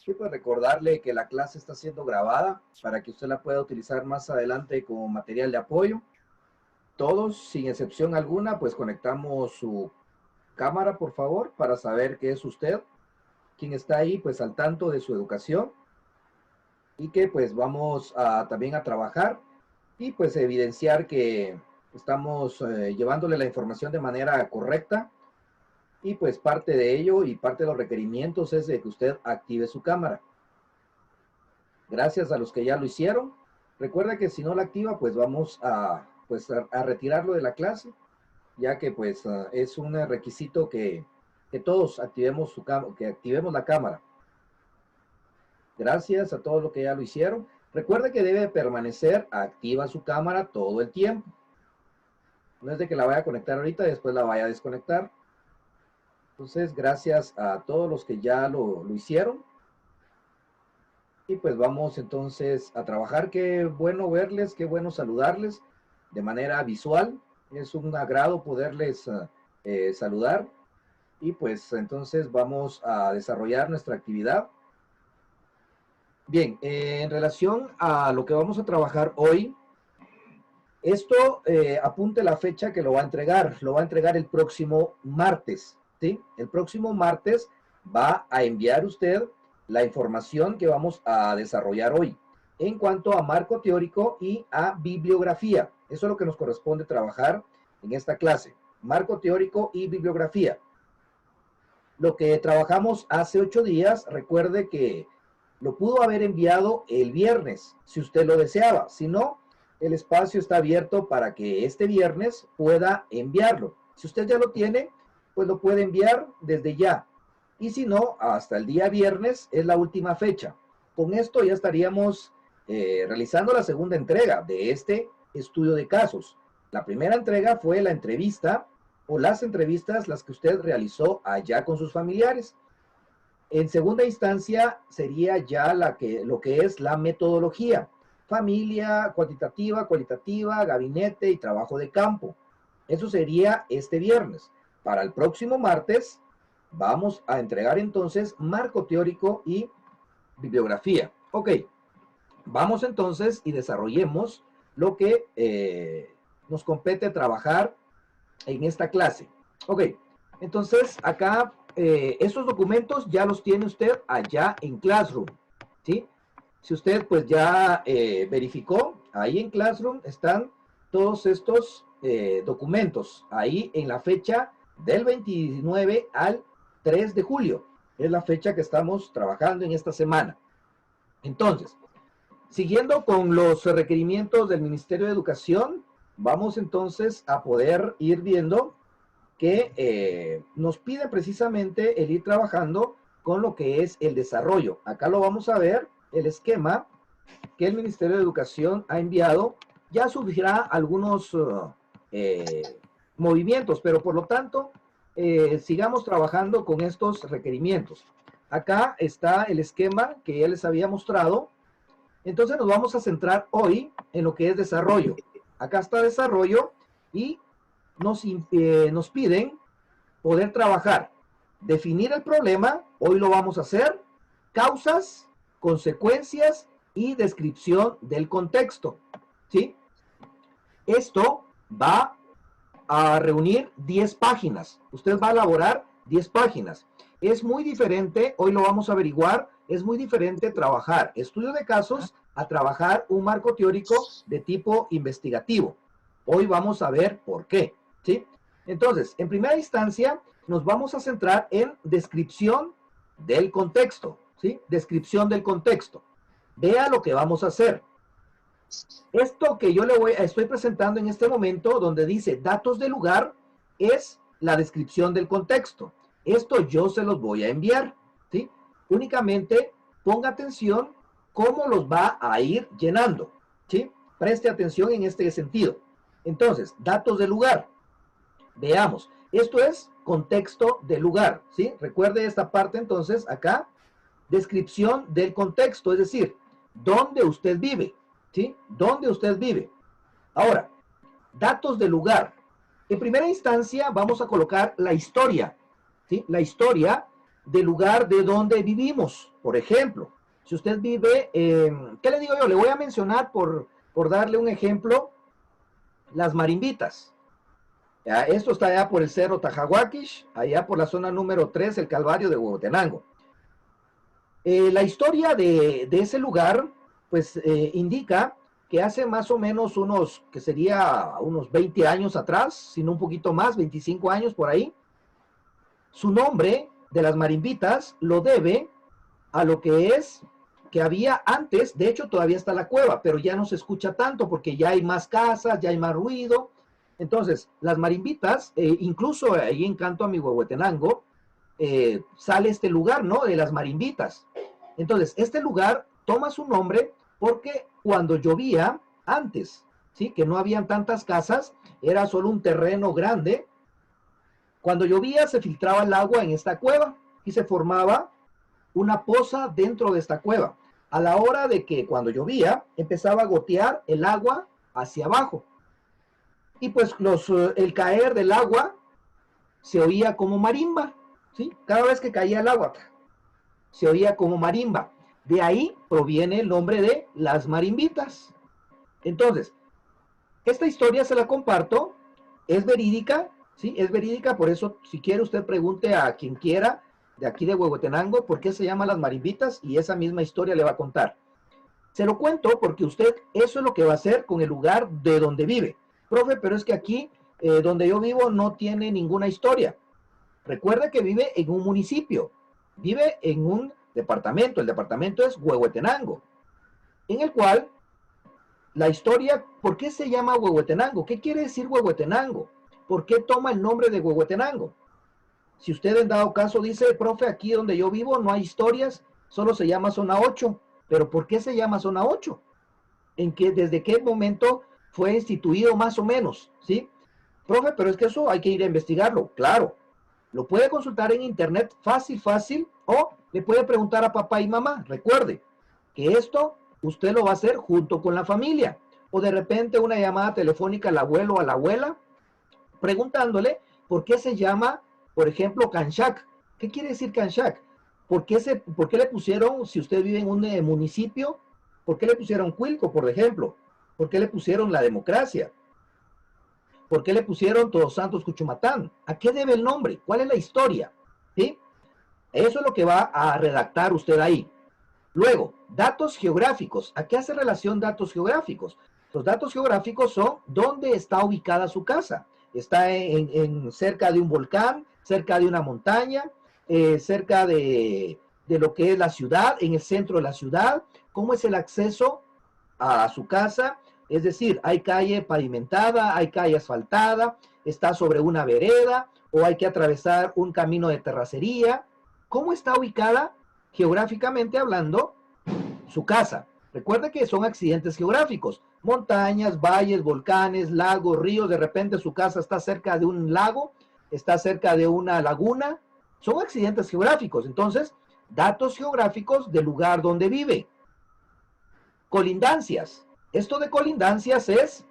Y pues recordarle que la clase está siendo grabada para que usted la pueda utilizar más adelante como material de apoyo. Todos, sin excepción alguna, pues conectamos su cámara, por favor, para saber que es usted quien está ahí, pues al tanto de su educación, y que pues vamos también a trabajar y pues evidenciar que estamos llevándole la información de manera correcta. Y pues parte de ello y parte de los requerimientos es de que usted active su cámara. Gracias a los que ya lo hicieron. Recuerda que si no la activa, pues vamos a retirarlo de la clase, ya que pues es un requisito que todos activemos que activemos la cámara. Gracias a todos los que ya lo hicieron. Recuerde que debe permanecer activa su cámara todo el tiempo. No es de que la vaya a conectar ahorita y después la vaya a desconectar. Entonces, gracias a todos los que ya lo hicieron. Y pues vamos entonces a trabajar. Qué bueno verles, qué bueno saludarles de manera visual. Es un agrado poderles saludar. Y pues entonces vamos a desarrollar nuestra actividad. Bien, en relación a lo que vamos a trabajar hoy, esto apunte la fecha que lo va a entregar. Lo va a entregar el próximo martes, ¿sí? El próximo martes va a enviar usted la información que vamos a desarrollar hoy en cuanto a marco teórico y a bibliografía. Eso es lo que nos corresponde trabajar en esta clase. Marco teórico y bibliografía. Lo que trabajamos hace 8 días, recuerde que lo pudo haber enviado el viernes, si usted lo deseaba. Si no, el espacio está abierto para que este viernes pueda enviarlo. Si usted ya lo tiene, pues lo puede enviar desde ya. Y si no, hasta el día viernes es la última fecha. Con esto ya estaríamos realizando la segunda entrega de este estudio de casos. La primera entrega fue la entrevista o las entrevistas, las que usted realizó allá con sus familiares. En segunda instancia sería ya lo que es la metodología. Familia, cuantitativa, cualitativa, gabinete y trabajo de campo. Eso sería este viernes. Para el próximo martes vamos a entregar entonces marco teórico y bibliografía. Ok, vamos entonces y desarrollemos lo que nos compete trabajar en esta clase. Ok, entonces acá esos documentos ya los tiene usted allá en Classroom, ¿sí? Si usted pues ya verificó, ahí en Classroom están todos estos documentos, ahí en la fecha del 29 al 3 de julio, es la fecha que estamos trabajando en esta semana. Entonces, siguiendo con los requerimientos del Ministerio de Educación, vamos entonces a poder ir viendo que nos pide precisamente el ir trabajando con lo que es el desarrollo. Acá lo vamos a ver, el esquema que el Ministerio de Educación ha enviado. Ya sufrirá algunos movimientos, pero por lo tanto, sigamos trabajando con estos requerimientos. Acá está el esquema que ya les había mostrado. Entonces nos vamos a centrar hoy en lo que es desarrollo. Acá está desarrollo y nos piden poder trabajar, definir el problema, hoy lo vamos a hacer, causas, consecuencias y descripción del contexto, ¿sí? Esto va a reunir 10 páginas, usted va a elaborar 10 páginas. Es muy diferente, hoy lo vamos a averiguar, es muy diferente trabajar estudio de casos a trabajar un marco teórico de tipo investigativo. Hoy vamos a ver por qué, ¿sí? Entonces, en primera instancia, nos vamos a centrar en descripción del contexto, ¿sí? Descripción del contexto. Vea lo que vamos a hacer. Esto que yo estoy presentando en este momento, donde dice datos de lugar, es la descripción del contexto. Esto yo se los voy a enviar, ¿sí? Únicamente ponga atención cómo los va a ir llenando, ¿sí? Preste atención en este sentido. Entonces, datos de lugar. Veamos, esto es contexto de lugar, ¿sí? Recuerde esta parte entonces acá, descripción del contexto, es decir, dónde usted vive, ¿sí? ¿Dónde usted vive? Ahora, datos de lugar. En primera instancia vamos a colocar la historia, ¿sí? La historia del lugar de donde vivimos. Por ejemplo, si usted vive, ¿qué le digo yo? Le voy a mencionar, por darle un ejemplo, las marimbitas. Ya, esto está allá por el Cerro Tajahuaquish, allá por la zona número 3, el Calvario de Huehuetenango. La historia de ese lugar, pues indica que hace más o menos unos, que sería unos 20 años atrás, sino un poquito más, 25 años por ahí, su nombre de las marimbitas lo debe a lo que es que había antes. De hecho todavía está la cueva, pero ya no se escucha tanto porque ya hay más casas, ya hay más ruido. Entonces, las marimbitas, incluso ahí en Canto a mi Huehuetenango, sale este lugar, ¿no? De las marimbitas. Entonces, este lugar toma su nombre porque cuando llovía antes, ¿sí? Que no habían tantas casas, era solo un terreno grande. Cuando llovía se filtraba el agua en esta cueva y se formaba una poza dentro de esta cueva. A la hora de que cuando llovía empezaba a gotear el agua hacia abajo. Y pues el caer del agua se oía como marimba, ¿sí? Cada vez que caía el agua se oía como marimba. De ahí proviene el nombre de las marimbitas. Entonces, esta historia se la comparto, es verídica, ¿sí? Es verídica, por eso si quiere usted pregunte a quien quiera de aquí de Huehuetenango por qué se llaman las marimbitas y esa misma historia le va a contar. Se lo cuento porque usted eso es lo que va a hacer con el lugar de donde vive. Profe, pero es que aquí donde yo vivo no tiene ninguna historia. Recuerda que vive en un municipio, vive en un departamento, el departamento es Huehuetenango, en el cual la historia, ¿por qué se llama Huehuetenango? ¿Qué quiere decir Huehuetenango? ¿Por qué toma el nombre de Huehuetenango? Si usted en dado caso dice, profe, aquí donde yo vivo no hay historias, solo se llama zona 8, pero ¿por qué se llama zona 8? ¿Desde qué momento fue instituido más o menos? ¿Sí? Profe, pero es que eso hay que ir a investigarlo. Claro, lo puede consultar en internet fácil, fácil, o le puede preguntar a papá y mamá. Recuerde que esto usted lo va a hacer junto con la familia, o de repente una llamada telefónica al abuelo o a la abuela, preguntándole por qué se llama, por ejemplo, Canchac. ¿Qué quiere decir Canchac? ¿Por qué le pusieron, si usted vive en un municipio, por qué le pusieron Cuilco, por ejemplo? ¿Por qué le pusieron La Democracia? ¿Por qué le pusieron Todos Santos Cuchumatán? ¿A qué debe el nombre? ¿Cuál es la historia? ¿Sí? Eso es lo que va a redactar usted ahí. Luego, datos geográficos. ¿A qué hace relación datos geográficos? Los datos geográficos son dónde está ubicada su casa. Está cerca de un volcán, cerca de una montaña, cerca de lo que es la ciudad, en el centro de la ciudad. ¿Cómo es el acceso a su casa? Es decir, hay calle pavimentada, hay calle asfaltada, está sobre una vereda o hay que atravesar un camino de terracería. ¿Cómo está ubicada geográficamente hablando su casa? Recuerde que son accidentes geográficos, montañas, valles, volcanes, lagos, ríos. De repente su casa está cerca de un lago, está cerca de una laguna. Son accidentes geográficos. Entonces, datos geográficos del lugar donde vive. Colindancias. Esto de colindancias es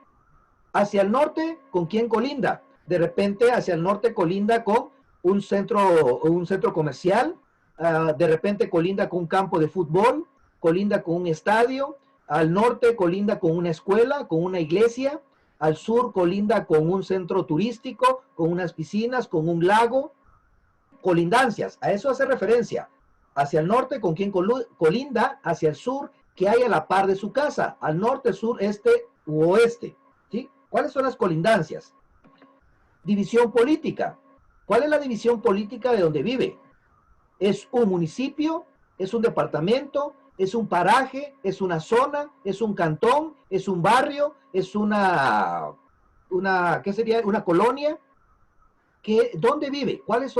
hacia el norte, ¿con quién colinda? De repente hacia el norte colinda con un centro comercial, de repente colinda con un campo de fútbol, colinda con un estadio, al norte colinda con una escuela, con una iglesia, al sur colinda con un centro turístico, con unas piscinas, con un lago. Colindancias, a eso hace referencia. Hacia el norte, ¿con quién colinda? Hacia el sur, que hay a la par de su casa, al norte, sur, este u oeste. ¿Sí? ¿Cuáles son las colindancias? División política. ¿Cuál es la división política de donde vive? ¿Es un municipio? ¿Es un departamento? ¿Es un paraje? ¿Es una zona? ¿Es un cantón? ¿Es un barrio? ¿Es ¿qué sería? ¿Una colonia? ¿Dónde vive? ¿Cuál es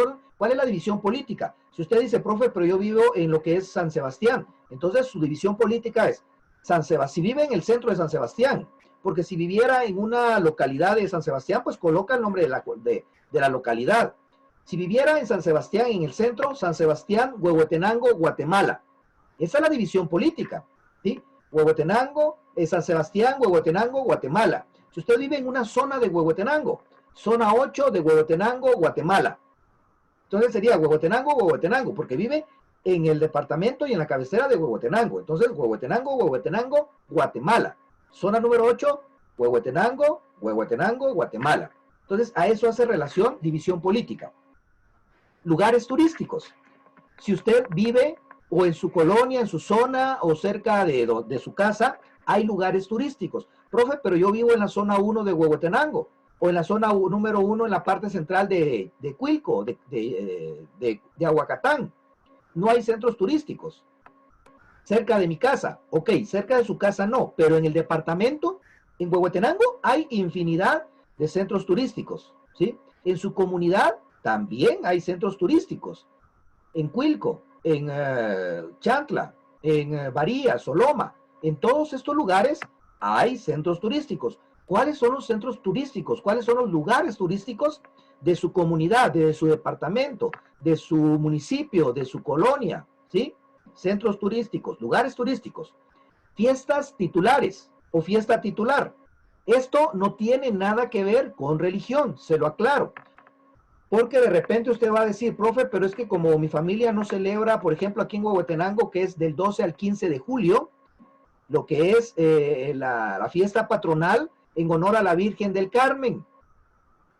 la división política? Si usted dice, profe, pero yo vivo en lo que es San Sebastián, entonces su división política es San Sebastián. Si vive en el centro de San Sebastián, porque si viviera en una localidad de San Sebastián, pues coloca el nombre de la localidad. Si viviera en San Sebastián, en el centro, San Sebastián, Huehuetenango, Guatemala. Esa es la división política, ¿sí? Huehuetenango, San Sebastián, Huehuetenango, Guatemala. Si usted vive en una zona de Huehuetenango, zona 8 de Huehuetenango, Guatemala. Entonces sería Huehuetenango, Huehuetenango, porque vive en el departamento y en la cabecera de Huehuetenango. Entonces, Huehuetenango, Huehuetenango, Guatemala. Zona número 8, Huehuetenango, Huehuetenango, Guatemala. Entonces, a eso hace relación división política. Lugares turísticos. Si usted vive o en su colonia, en su zona o cerca de su casa, hay lugares turísticos. Profe, pero yo vivo en la zona 1 de Huehuetenango o en la zona número 1 en la parte central de Cuilco, de Aguacatán. No hay centros turísticos. Cerca de mi casa, ok, cerca de su casa no, pero en el departamento, en Huehuetenango, hay infinidad de centros turísticos, ¿sí? En su comunidad también hay centros turísticos. En Cuilco, en Chantla, en Baría, Soloma, en todos estos lugares hay centros turísticos. ¿Cuáles son los centros turísticos? ¿Cuáles son los lugares turísticos de su comunidad, de su departamento, de su municipio, de su colonia? ¿Sí? Centros turísticos, lugares turísticos. Fiestas titulares o fiesta titular. Esto no tiene nada que ver con religión, se lo aclaro. Porque de repente usted va a decir, profe, pero es que como mi familia no celebra, por ejemplo, aquí en Huehuetenango, que es del 12 al 15 de julio, lo que es la fiesta patronal en honor a la Virgen del Carmen.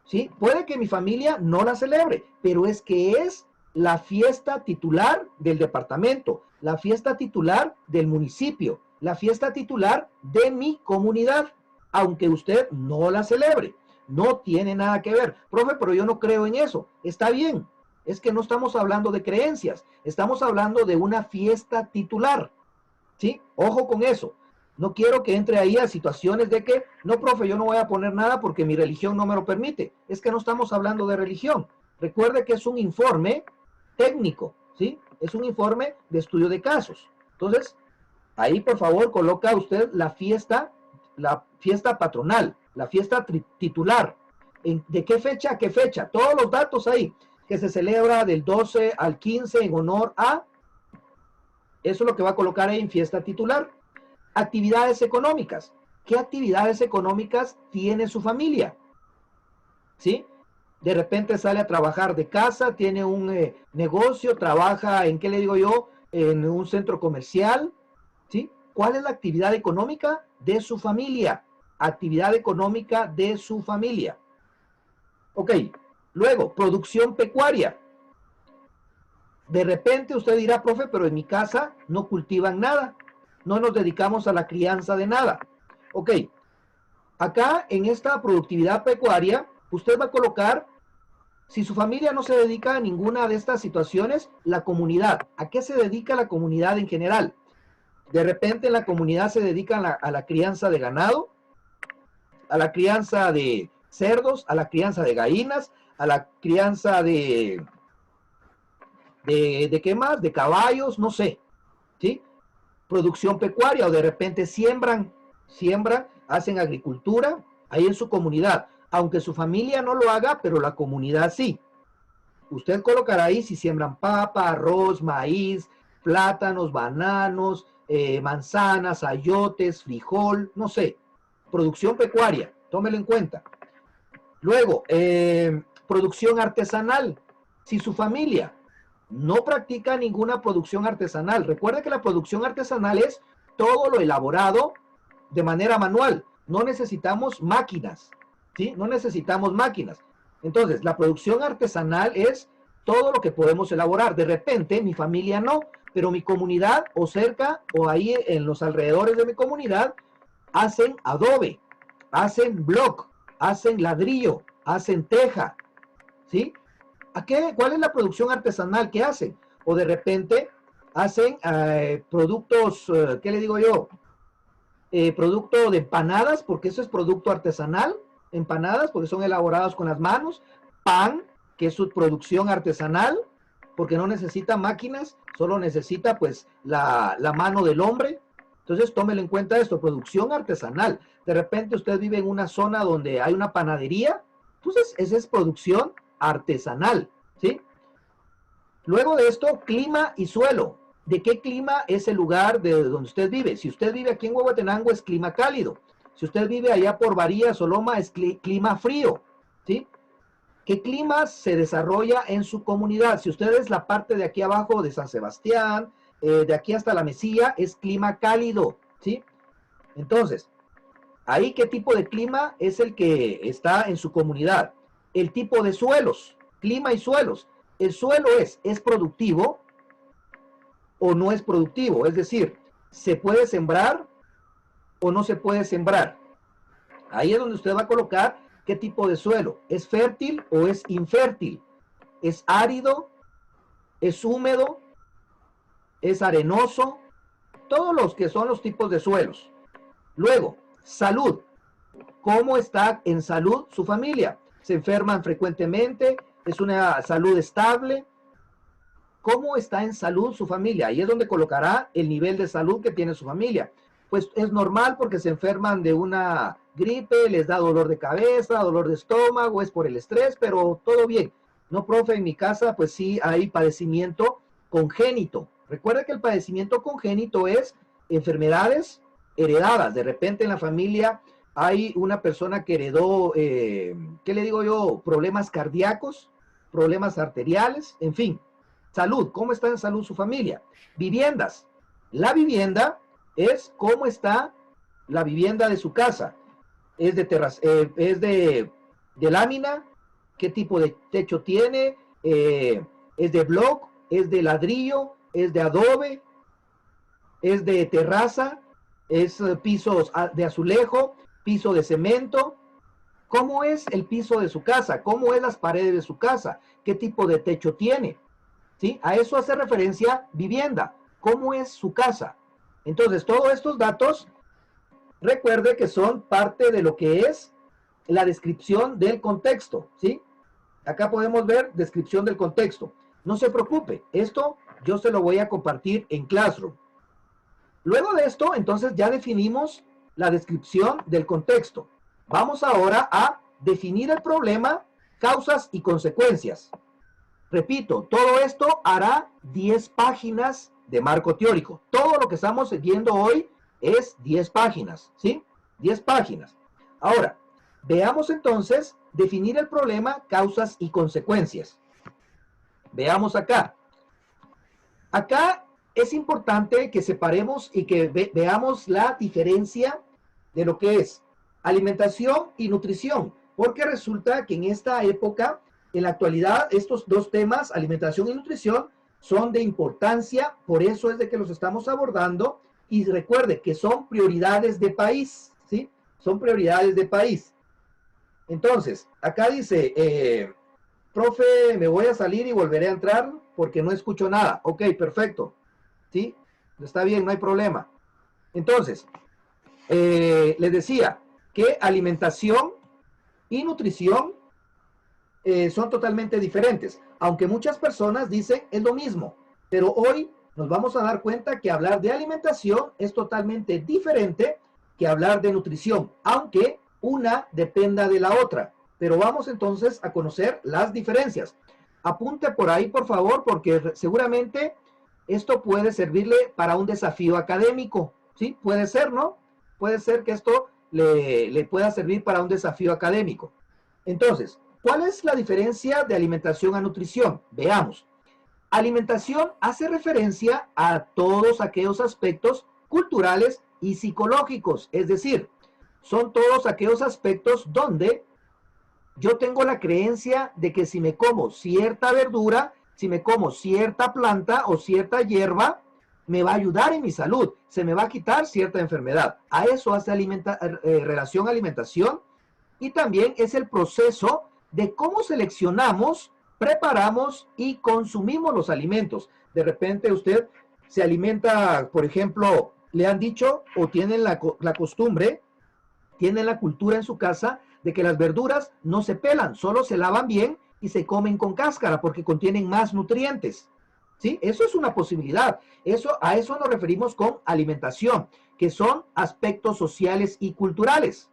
¿Sí? Puede que mi familia no la celebre, pero es que es la fiesta titular del departamento, la fiesta titular del municipio, la fiesta titular de mi comunidad, aunque usted no la celebre. No tiene nada que ver. Profe, pero yo no creo en eso. Está bien. Es que no estamos hablando de creencias. Estamos hablando de una fiesta titular. ¿Sí? Ojo con eso. No quiero que entre ahí a situaciones de que, no, profe, yo no voy a poner nada porque mi religión no me lo permite. Es que no estamos hablando de religión. Recuerde que es un informe técnico, ¿sí? Es un informe de estudio de casos. Entonces, ahí por favor coloca usted la fiesta patronal, la fiesta titular. ¿De qué fecha a qué fecha? Todos los datos ahí, que se celebra del 12 al 15 en honor a, eso es lo que va a colocar ahí en fiesta titular. Actividades económicas. ¿Qué actividades económicas tiene su familia? ¿Sí? De repente sale a trabajar de casa, tiene un negocio, trabaja en, ¿qué le digo yo? En un centro comercial, ¿sí? ¿Cuál es la actividad económica de su familia? Actividad económica de su familia. Ok, luego, producción pecuaria. De repente usted dirá, profe, pero en mi casa no cultivan nada, no nos dedicamos a la crianza de nada. Ok, acá en esta productividad pecuaria, usted va a colocar, si su familia no se dedica a ninguna de estas situaciones, la comunidad. ¿A qué se dedica la comunidad en general? De repente en la comunidad se dedican a la crianza de ganado, a la crianza de cerdos, a la crianza de gallinas, a la crianza de ¿qué más? De caballos, no sé, ¿sí? Producción pecuaria, o de repente siembran, hacen agricultura ahí en su comunidad, aunque su familia no lo haga, pero la comunidad sí. Usted colocará ahí si siembran papa, arroz, maíz, plátanos, bananos, manzanas, ayotes, frijol, no sé. Producción pecuaria, tómelo en cuenta. Luego, producción artesanal. Si su familia no practica ninguna producción artesanal, recuerde que la producción artesanal es todo lo elaborado de manera manual. No necesitamos máquinas, ¿sí? No necesitamos máquinas. Entonces, la producción artesanal es todo lo que podemos elaborar. De repente, mi familia no, pero mi comunidad o cerca o ahí en los alrededores de mi comunidad hacen adobe, hacen block, hacen ladrillo, hacen teja, ¿sí? ¿Cuál es la producción artesanal que hacen? O de repente hacen productos, ¿qué le digo yo? Producto de empanadas, porque eso es producto artesanal, empanadas, porque son elaboradas con las manos, pan, que es su producción artesanal, porque no necesita máquinas, solo necesita pues la mano del hombre. Entonces tómelo en cuenta esto, producción artesanal. De repente usted vive en una zona donde hay una panadería, entonces esa es producción artesanal, ¿sí? Luego de esto, clima y suelo. ¿De qué clima es el lugar de donde usted vive? Si usted vive aquí en Huehuetenango es clima cálido. Si usted vive allá por Baría, Soloma, es clima frío, ¿sí? ¿Qué clima se desarrolla en su comunidad? Si ustedes la parte de aquí abajo de San Sebastián, de aquí hasta la Mesilla, es clima cálido, ¿sí? Entonces, ahí qué tipo de clima es el que está en su comunidad. El tipo de suelos, clima y suelos. El suelo ¿es productivo o no es productivo? Es decir, ¿se puede sembrar o no se puede sembrar? Ahí es donde usted va a colocar qué tipo de suelo. ¿Es fértil o es infértil? ¿Es árido? ¿Es húmedo? ¿Es arenoso? Todos los que son los tipos de suelos. Luego, salud. ¿Cómo está en salud su familia? ¿Se enferman frecuentemente? ¿Es una salud estable? ¿Cómo está en salud su familia? Ahí es donde colocará el nivel de salud que tiene su familia. Pues es normal porque se enferman de una gripe, les da dolor de cabeza, dolor de estómago, es por el estrés, pero todo bien. No, profe, en mi casa pues sí hay padecimiento congénito. Recuerda que el padecimiento congénito es enfermedades heredadas. De repente en la familia hay una persona que heredó, ¿qué le digo yo? Problemas cardíacos, problemas arteriales, en fin. Salud, ¿cómo está en salud su familia? Viviendas. La vivienda es cómo está la vivienda de su casa. Es de terraz es de lámina, qué tipo de techo tiene, es de block, es de ladrillo, es de adobe, es de terraza, es pisos de azulejo, piso de cemento. ¿Cómo es el piso de su casa? ¿Cómo es las paredes de su casa? ¿Qué tipo de techo tiene? ¿Sí? A eso hace referencia vivienda. ¿Cómo es su casa? Entonces, todos estos datos, recuerde que son parte de lo que es la descripción del contexto, ¿sí? Acá podemos ver descripción del contexto. No se preocupe, esto yo se lo voy a compartir en Classroom. Luego de esto, entonces ya definimos la descripción del contexto. Vamos ahora a definir el problema, causas y consecuencias. Repito, todo esto hará 10 páginas de marco teórico. Todo lo que estamos viendo hoy es 10 páginas, ¿sí? 10 páginas. Ahora, veamos entonces definir el problema, causas y consecuencias. Veamos acá. Acá es importante que separemos y que veamos la diferencia de lo que es alimentación y nutrición, porque resulta que en esta época, en la actualidad, estos dos temas, alimentación y nutrición, son de importancia, por eso es de que los estamos abordando, y recuerde que son prioridades de país, ¿sí? Son prioridades de país. Entonces, acá dice, profe, me voy a salir y volveré a entrar porque no escucho nada. Ok, perfecto. ¿Sí? Está bien, no hay problema. Entonces, les decía que alimentación y nutrición son totalmente diferentes, aunque muchas personas dicen es lo mismo, pero hoy nos vamos a dar cuenta que hablar de alimentación es totalmente diferente que hablar de nutrición, aunque una dependa de la otra. Pero vamos entonces a conocer las diferencias. Apunte por ahí, por favor, porque seguramente esto puede servirle para un desafío académico, ¿sí? Puede ser, ¿no? Puede ser que esto le pueda servir para un desafío académico. Entonces, ¿cuál es la diferencia de alimentación a nutrición? Veamos. Alimentación hace referencia a todos aquellos aspectos culturales y psicológicos, es decir, son todos aquellos aspectos donde yo tengo la creencia de que si me como cierta verdura, si me como cierta planta o cierta hierba, me va a ayudar en mi salud, se me va a quitar cierta enfermedad. A eso hace relación alimentación, y también es el proceso de cómo seleccionamos, preparamos y consumimos los alimentos. De repente usted se alimenta, por ejemplo, le han dicho o tienen la costumbre, tienen la cultura en su casa de que las verduras no se pelan, solo se lavan bien y se comen con cáscara porque contienen más nutrientes. ¿Sí? Eso es una posibilidad. A eso nos referimos con alimentación, que son aspectos sociales y culturales.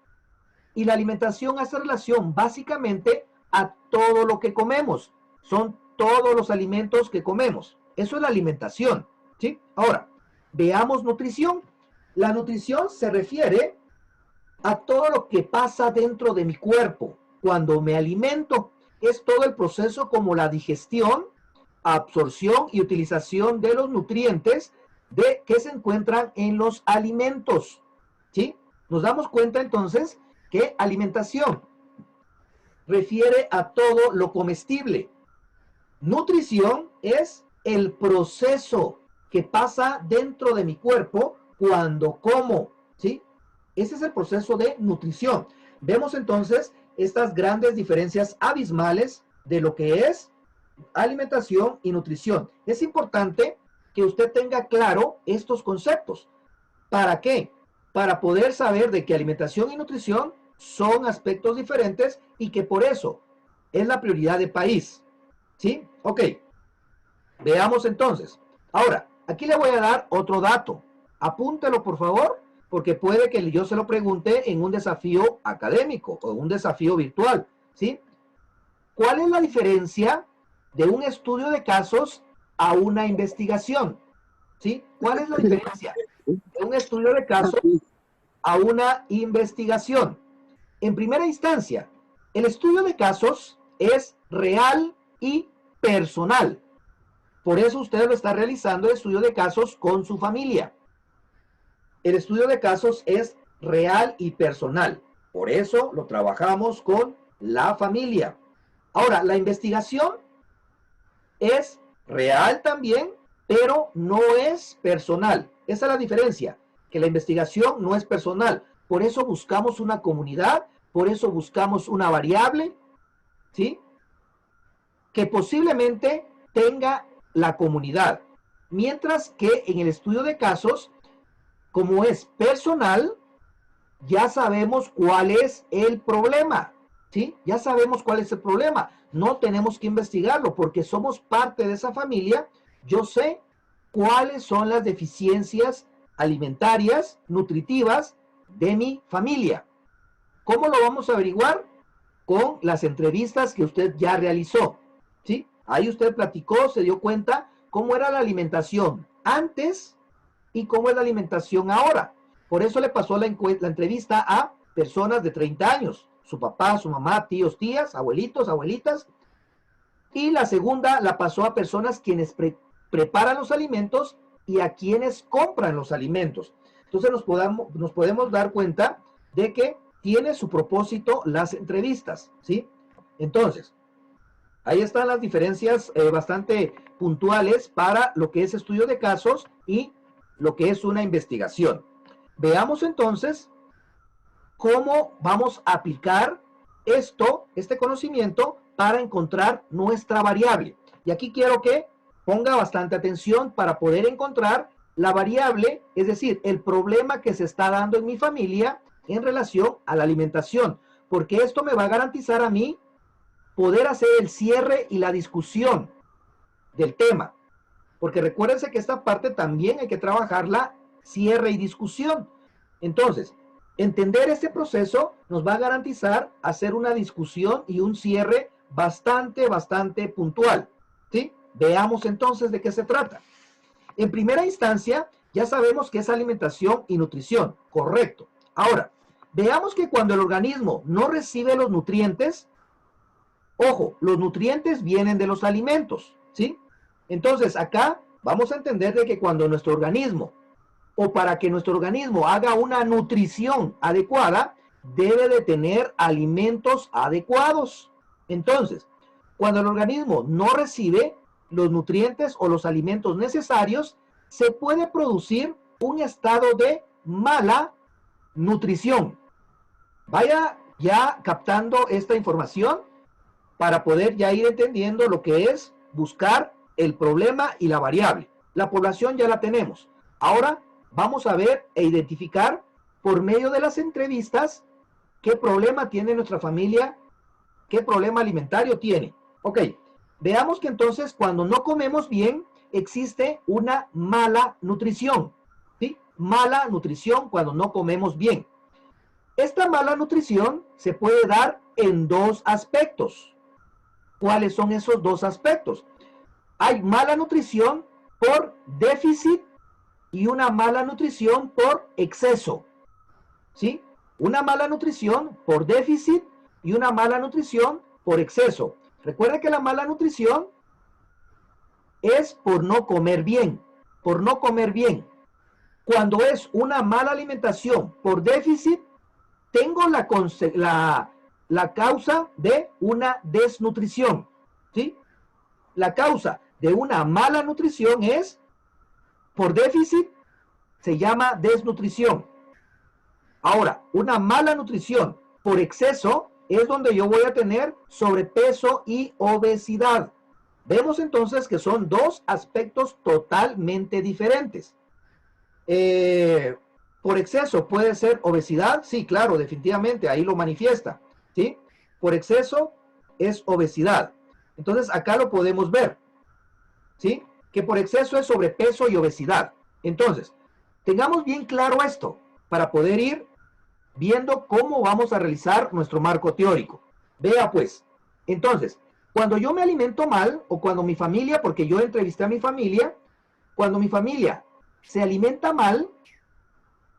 Y la alimentación hace relación básicamente a todo lo que comemos. Son todos los alimentos que comemos. Eso es la alimentación, ¿sí? Ahora, veamos nutrición. La nutrición se refiere a todo lo que pasa dentro de mi cuerpo cuando me alimento. es todo el proceso como la digestión, absorción y utilización de los nutrientes que se encuentran en los alimentos. ¿Sí? Nos damos cuenta entonces que alimentación refiere a todo lo comestible. Nutrición es el proceso que pasa dentro de mi cuerpo cuando como, ¿sí? Ese es el proceso de nutrición. Vemos entonces estas grandes diferencias abismales de lo que es alimentación y nutrición. Es importante que usted tenga claro estos conceptos. ¿Para qué? Para poder saber de que alimentación y nutrición son aspectos diferentes y que por eso es la prioridad del país. ¿Sí? Ok. Veamos entonces. Ahora, aquí le voy a dar otro dato. Apúntelo, por favor, porque puede que yo se lo pregunte en un desafío académico o un desafío virtual. ¿Sí? ¿Cuál es la diferencia de un estudio de casos a una investigación? ¿Sí? ¿Cuál es la diferencia de un estudio de casos a una investigación? En primera instancia, el estudio de casos es real y personal. Por eso usted lo está realizando el estudio de casos con su familia. El estudio de casos es real y personal. Por eso lo trabajamos con la familia. Ahora, la investigación es real también, pero no es personal. Esa es la diferencia, que la investigación no es personal. Por eso buscamos una comunidad, por eso buscamos una variable, ¿sí? Que posiblemente tenga la comunidad. Mientras que en el estudio de casos, como es personal, ya sabemos cuál es el problema, ¿sí? Ya sabemos cuál es el problema. No tenemos que investigarlo porque somos parte de esa familia. Yo sé cuáles son las deficiencias alimentarias, nutritivas de mi familia. ¿Cómo lo vamos a averiguar? Con las entrevistas que usted ya realizó, ¿sí? Ahí usted platicó, se dio cuenta cómo era la alimentación antes y cómo es la alimentación ahora. Por eso le pasó la entrevista a personas de 30 años, su papá, su mamá, tíos, tías, abuelitos, abuelitas. Y la segunda la pasó a personas quienes preparan los alimentos y a quienes compran los alimentos. Entonces nos podemos dar cuenta de que tiene su propósito las entrevistas, ¿sí? Entonces, ahí están las diferencias bastante puntuales para lo que es estudio de casos y lo que es una investigación. Veamos entonces cómo vamos a aplicar este conocimiento para encontrar nuestra variable. Y aquí quiero que ponga bastante atención para poder encontrar la variable, es decir, el problema que se está dando en mi familia en relación a la alimentación, porque esto me va a garantizar a mí poder hacer el cierre y la discusión del tema. Porque recuérdense que esta parte también hay que trabajarla, cierre y discusión. Entonces, entender este proceso nos va a garantizar hacer una discusión y un cierre bastante puntual, ¿sí? Veamos entonces de qué se trata. En primera instancia, ya sabemos que es alimentación y nutrición, correcto. Ahora, veamos que cuando el organismo no recibe los nutrientes, ojo, los nutrientes vienen de los alimentos, ¿sí? Entonces, acá vamos a entender de que cuando nuestro organismo, o para que nuestro organismo haga una nutrición adecuada, debe de tener alimentos adecuados. Entonces, cuando el organismo no recibe los nutrientes o los alimentos necesarios, se puede producir un estado de mala nutrición. Vaya ya captando esta información para poder ya ir entendiendo lo que es buscar el problema y la variable. La población ya la tenemos. Ahora vamos a ver e identificar por medio de las entrevistas qué problema tiene nuestra familia, qué problema alimentario tiene. Ok, veamos que entonces cuando no comemos bien existe una mala nutrición, ¿sí? Mala nutrición cuando no comemos bien. Esta mala nutrición se puede dar en dos aspectos. ¿Cuáles son esos dos aspectos? Hay mala nutrición por déficit y una mala nutrición por exceso, ¿sí? Una mala nutrición por déficit y una mala nutrición por exceso. Recuerde que la mala nutrición es por no comer bien, por no comer bien. Cuando es una mala alimentación por déficit, tengo la causa de una desnutrición, ¿sí? La causa de una mala nutrición es por déficit, se llama desnutrición. Ahora, una mala nutrición por exceso es donde yo voy a tener sobrepeso y obesidad. Vemos entonces que son dos aspectos totalmente diferentes. Por exceso puede ser obesidad, sí, claro, definitivamente, ahí lo manifiesta, ¿sí? Por exceso es obesidad. Entonces acá lo podemos ver, ¿sí? Que por exceso es sobrepeso y obesidad. Entonces, tengamos bien claro esto para poder ir viendo cómo vamos a realizar nuestro marco teórico. Vea pues, entonces, cuando yo me alimento mal o cuando mi familia, porque yo entrevisté a mi familia, cuando mi familia se alimenta mal,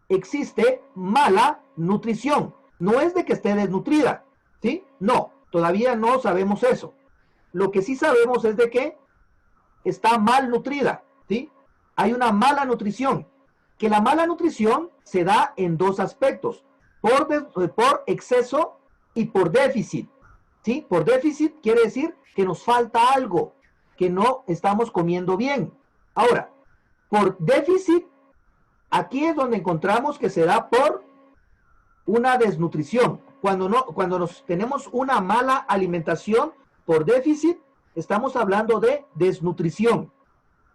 existe mala nutrición. No es de que esté desnutrida, ¿sí? No, todavía no sabemos eso. Lo que sí sabemos es de que está mal nutrida, ¿sí? Hay una mala nutrición, que la mala nutrición se da en dos aspectos, por exceso y por déficit, ¿sí? Por déficit quiere decir que nos falta algo, que no estamos comiendo bien. Ahora, por déficit, aquí es donde encontramos que se da por una desnutrición. Cuando tenemos una mala alimentación por déficit, estamos hablando de desnutrición,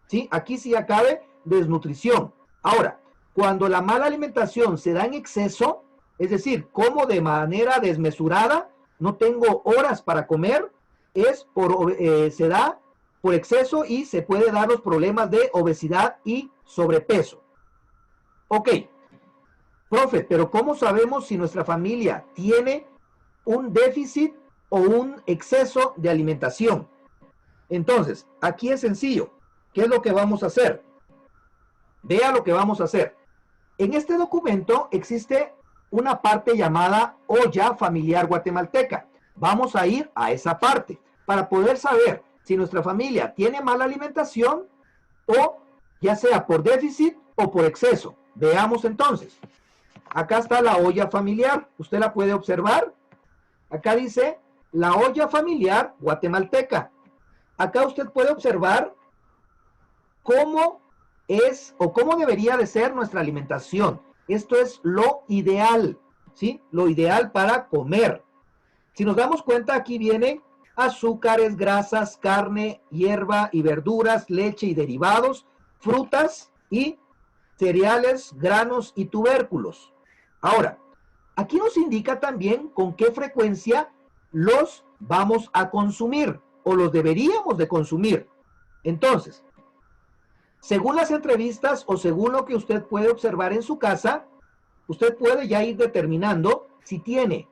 ¿sí? Aquí sí acabe desnutrición. Ahora, cuando la mala alimentación se da en exceso, es decir, como de manera desmesurada, no tengo horas para comer, se da por exceso y se puede dar los problemas de obesidad y sobrepeso. Ok, profe, pero ¿cómo sabemos si nuestra familia tiene un déficit o un exceso de alimentación? Entonces, aquí es sencillo. ¿Qué es lo que vamos a hacer? Vea lo que vamos a hacer. En este documento existe una parte llamada olla familiar guatemalteca. Vamos a ir a esa parte para poder saber si nuestra familia tiene mala alimentación o ya sea por déficit o por exceso. Veamos entonces. Acá está la olla familiar. Usted la puede observar. Acá dice la olla familiar guatemalteca. Acá usted puede observar cómo es o cómo debería de ser nuestra alimentación. Esto es lo ideal, ¿sí? Lo ideal para comer. Si nos damos cuenta, aquí vienen azúcares, grasas, carne, hierba y verduras, leche y derivados, frutas y cereales, granos y tubérculos. Ahora, aquí nos indica también con qué frecuencia los vamos a consumir o los deberíamos de consumir. Entonces, según las entrevistas o según lo que usted puede observar en su casa, usted puede ya ir determinando si tiene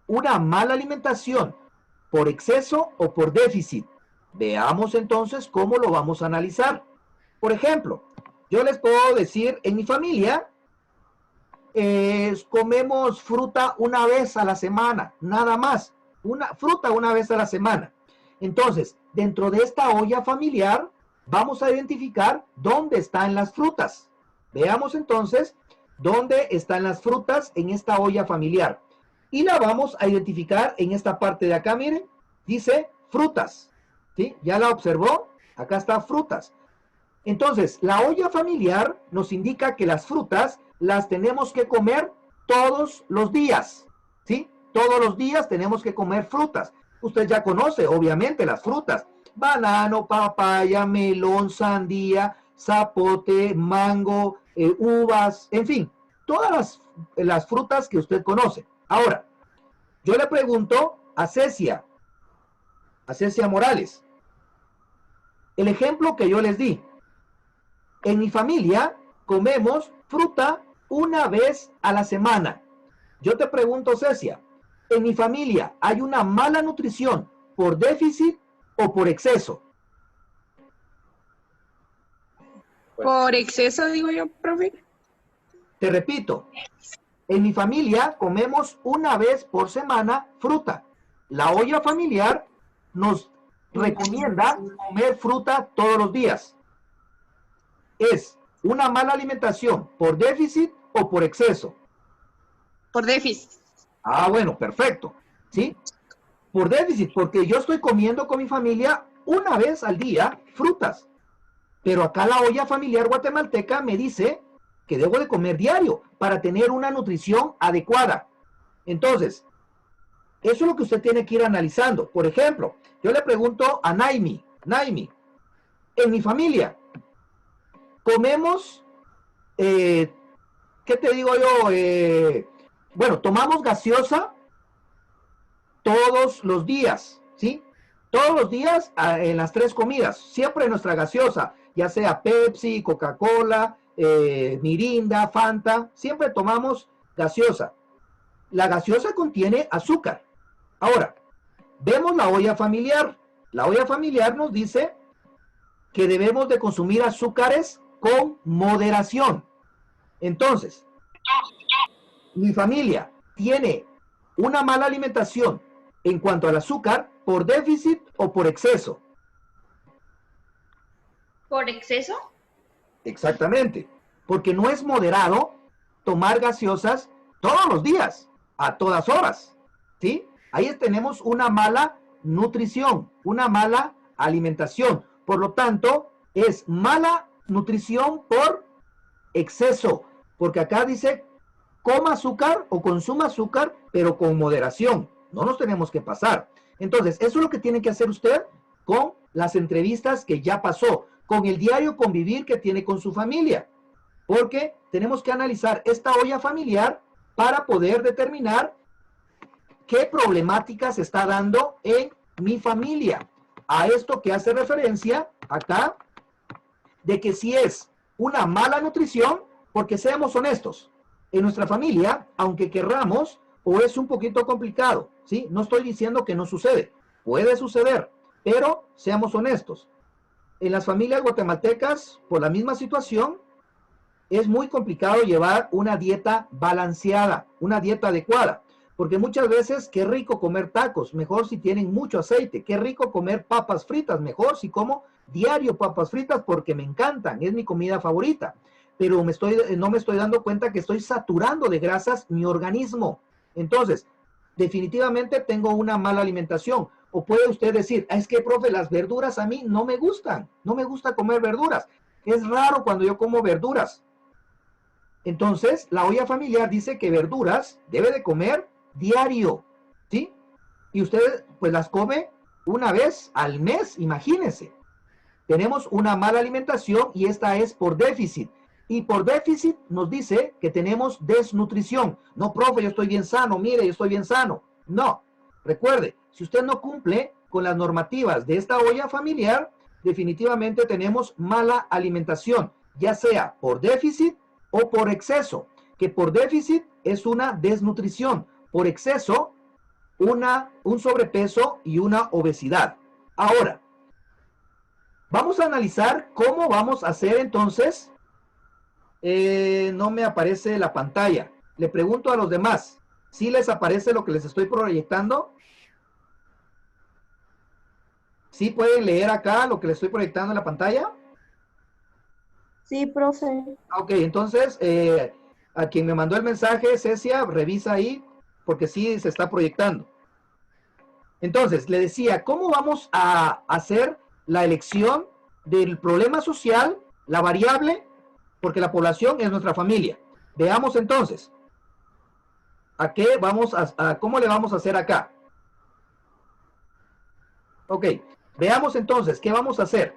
una mala alimentación por exceso o por déficit. Veamos entonces cómo lo vamos a analizar. Por ejemplo, yo les puedo decir, en mi familia comemos fruta una vez a la semana, nada más. Fruta una vez a la semana. Entonces, dentro de esta olla familiar, vamos a identificar dónde están las frutas. Veamos entonces dónde están las frutas en esta olla familiar. Y la vamos a identificar en esta parte de acá, miren, dice frutas. ¿Sí? ¿Ya la observó? Acá está frutas. Entonces, la olla familiar nos indica que las frutas las tenemos que comer todos los días. ¿Sí? Todos los días tenemos que comer frutas. Usted ya conoce, obviamente, las frutas. Banano, papaya, melón, sandía, zapote, mango, uvas, en fin, todas las frutas que usted conoce. Ahora, yo le pregunto a Cecia Morales, el ejemplo que yo les di. En mi familia comemos fruta una vez a la semana. Yo te pregunto, Cecia, ¿en mi familia hay una mala nutrición por déficit o por exceso? Por exceso, digo yo, profe. Te repito, en mi familia comemos una vez por semana fruta. La olla familiar nos recomienda comer fruta todos los días? ¿Es una mala alimentación por déficit o por exceso? Por déficit. Ah, bueno, perfecto. ¿Sí? Por déficit, porque yo estoy comiendo con mi familia una vez al día frutas. Pero acá la olla familiar guatemalteca me dice que debo de comer diario para tener una nutrición adecuada. Entonces, eso es lo que usted tiene que ir analizando. Por ejemplo, yo le pregunto a Naimi, en mi familia, comemos, ¿qué te digo yo? Bueno, tomamos gaseosa todos los días, ¿sí? Todos los días en las 3 comidas, siempre nuestra gaseosa, ya sea Pepsi, Coca-Cola, Mirinda, Fanta, siempre tomamos gaseosa. La gaseosa contiene azúcar. Ahora, vemos la olla familiar. La olla familiar nos dice que debemos de consumir azúcares con moderación. Entonces, mi familia tiene una mala alimentación en cuanto al azúcar por déficit o por exceso. ¿Por exceso? Exactamente, porque no es moderado tomar gaseosas todos los días, a todas horas, ¿sí? Ahí tenemos una mala nutrición, una mala alimentación. Por lo tanto, es mala nutrición por exceso, porque acá dice coma azúcar o consuma azúcar, pero con moderación. No nos tenemos que pasar. Entonces, eso es lo que tiene que hacer usted con las entrevistas que ya pasó, con el diario convivir que tiene con su familia, porque tenemos que analizar esta olla familiar para poder determinar qué problemática se está dando en mi familia. A esto que hace referencia acá, de que si es una mala nutrición, porque seamos honestos, en nuestra familia, aunque querramos, o es un poquito complicado, ¿sí? No estoy diciendo que no sucede, puede suceder, pero seamos honestos. En las familias guatemaltecas, por la misma situación, es muy complicado llevar una dieta balanceada, una dieta adecuada, porque muchas veces, qué rico comer tacos, mejor si tienen mucho aceite, qué rico comer papas fritas, mejor si como diario papas fritas porque me encantan, es mi comida favorita, pero no me estoy dando cuenta que estoy saturando de grasas mi organismo. Entonces, definitivamente tengo una mala alimentación. O puede usted decir, es que, profe, las verduras a mí no me gustan, no me gusta comer verduras. Es raro cuando yo como verduras. Entonces, la olla familiar dice que verduras debe de comer diario, ¿sí? Y usted, pues, las come una vez al mes, imagínense. Tenemos una mala alimentación y esta es por déficit. Y por déficit nos dice que tenemos desnutrición. No, profe, yo estoy bien sano, mire, yo estoy bien sano. No, recuerde, si usted no cumple con las normativas de esta olla familiar, definitivamente tenemos mala alimentación, ya sea por déficit o por exceso, que por déficit es una desnutrición, por exceso un sobrepeso y una obesidad. Ahora, vamos a analizar cómo vamos a hacer entonces. No me aparece la pantalla. Le pregunto a los demás, ¿sí les aparece lo que les estoy proyectando? ¿Sí pueden leer acá lo que les estoy proyectando en la pantalla? Sí, profe. Ok, entonces, a quien me mandó el mensaje, Cecia, revisa ahí, porque sí se está proyectando. Entonces, le decía, ¿cómo vamos a hacer la elección del problema social, la variable? Porque la población es nuestra familia. Veamos entonces, ¿cómo le vamos a hacer acá? Ok, veamos entonces, ¿qué vamos a hacer?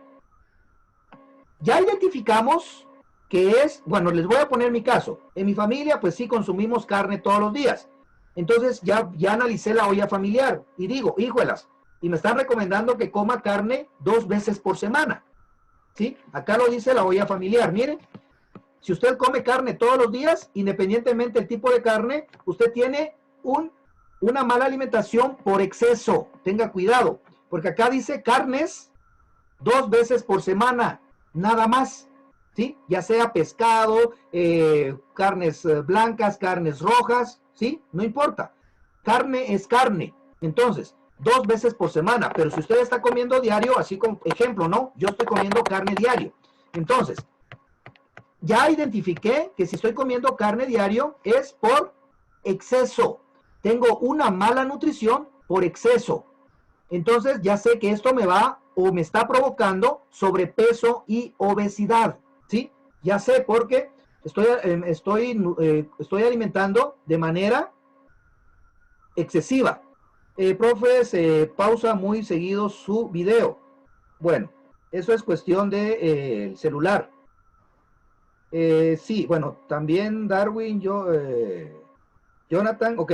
Ya identificamos que es, bueno, les voy a poner mi caso. En mi familia, pues sí consumimos carne todos los días. Entonces ya analicé la olla familiar y digo, híjolas, y me están recomendando que coma carne 2 veces por semana. ¿Sí? Acá lo dice la olla familiar, miren. Si usted come carne todos los días, independientemente del tipo de carne, usted tiene una mala alimentación por exceso. Tenga cuidado, porque acá dice carnes 2 veces por semana, nada más, ¿sí? Ya sea pescado, carnes blancas, carnes rojas, ¿sí? No importa. Carne es carne. Entonces, 2 veces por semana, pero si usted está comiendo diario, así como ejemplo, ¿no? Yo estoy comiendo carne diario. Entonces, ya identifiqué que si estoy comiendo carne diario es por exceso. Tengo una mala nutrición por exceso. Entonces ya sé que esto me va o me está provocando sobrepeso y obesidad, ¿sí? Ya sé porque estoy alimentando de manera excesiva. Profe, se pausa muy seguido su video. Bueno, eso es cuestión de el celular. Sí, bueno, también Darwin, Jonathan, ok.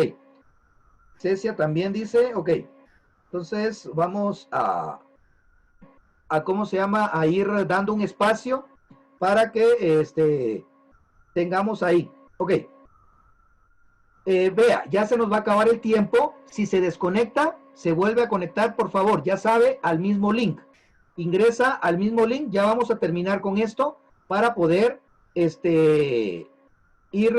Cecia también dice, ok. Entonces vamos ¿cómo se llama? A ir dando un espacio para que tengamos ahí. Ok. Vea, ya se nos va a acabar el tiempo. Si se desconecta, se vuelve a conectar, por favor, ya sabe, al mismo link. Ingresa al mismo link, ya vamos a terminar con esto para poder ir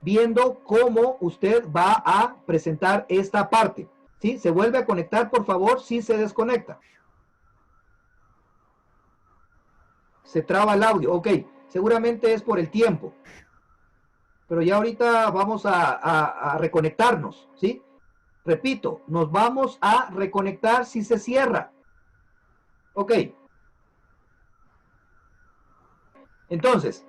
viendo cómo usted va a presentar esta parte. ¿Sí? Se vuelve a conectar, por favor, si se desconecta. Se traba el audio, ok, seguramente es por el tiempo. Pero ya ahorita vamos a reconectarnos, ¿sí? Repito, nos vamos a reconectar si se cierra. Ok. Entonces,